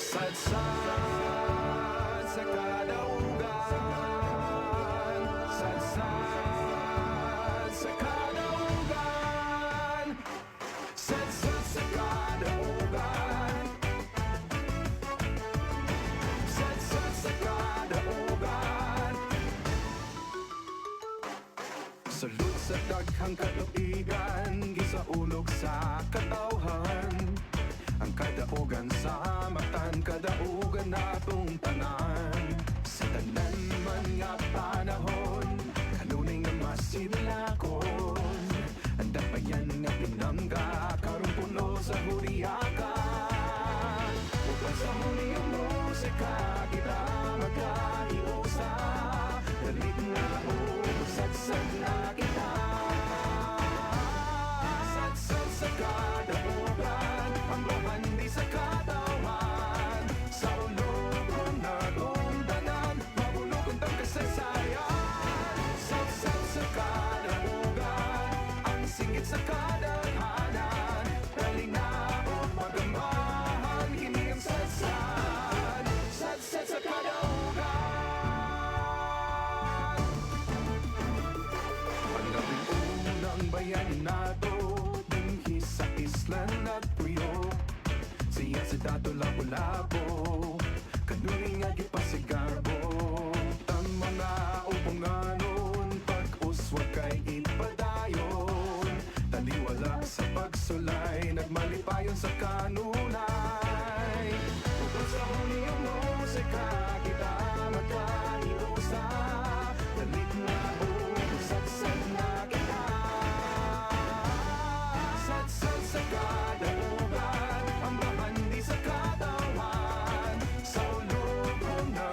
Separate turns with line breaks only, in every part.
Sadsad sa kadaugan, sadsad sa kadaugan, sadsad sa kadaugan, sadsad sa kadaugan. Salud sa daghang kaluigan, gisaulog sa katawhan. Ang kadaugan sa matan, kadaugan natong tanan. Sa tanan man nga panahon, kanunay nga masidlakon. Ang dapayan nga pinangga, karong puno sa huriyakan. Upang sa huli ang musika, kita magkahiusa. Dalit nga sadsad na kita. Sadsad sa kadaugan, ang bahan di sa katawan. Sa ulog na tanan, mabulog ang kasaysayan. Sadsad sa kadaugan, ang singgit sa kadaghanan. Talinaog magamahan, kini ang sadsad. Sadsad sa kadaugan. Ang labing unang bayan nato, dinhi sa isla nagpuyo. Siya si Dato Lapu-Lapu, kanunay nga gipasigarbo. Ang mga upunganon, pag-uswag kay ipadayon. Taliwala sa pagsulay, nagmalipayon sa kanunay. Upang sa huli ang musika, kita magkahiusa. Dalit na sadsad na kita. Sadsad sa kadaugan, ang bahan di sa katawan. Sa ulog na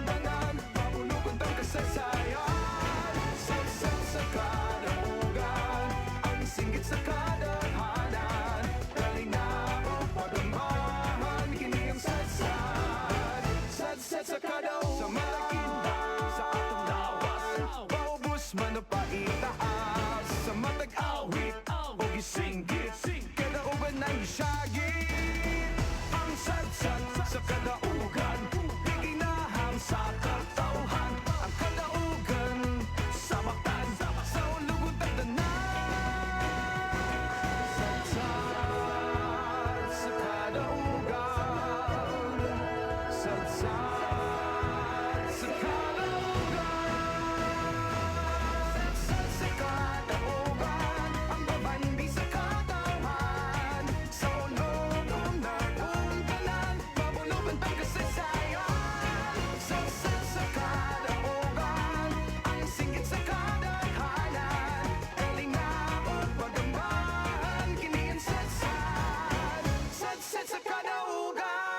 tanan, mabulog ang kasaysayan. Sadsad sa kadaugan, ang singgit sa kadaghanan. Talinaog magamahan, kini ang sadsad. Sadsad sa kadaugan. Sa malakita, sa atong lawas, paubos man o paitaas. Sa matag awit, o gisinggit, kadaugan na isyagit. Ang sadsad sa kadaugan, di ginahang sa katawhan. Ang kadaugan sa matan, sa ulugod at tanan. Sadsad sa kadaugan, sadsad sa kadaugan, sadsad sa kadaugan, ang babandi sa katawan. Sa ulog na tanan, mabulog ang kasaysayan. Sadsad sa kadaugan, ang singgit sa kadaghanan. Talinaog magamahan, kini ang sadsad. Sadsad sa kadaugan.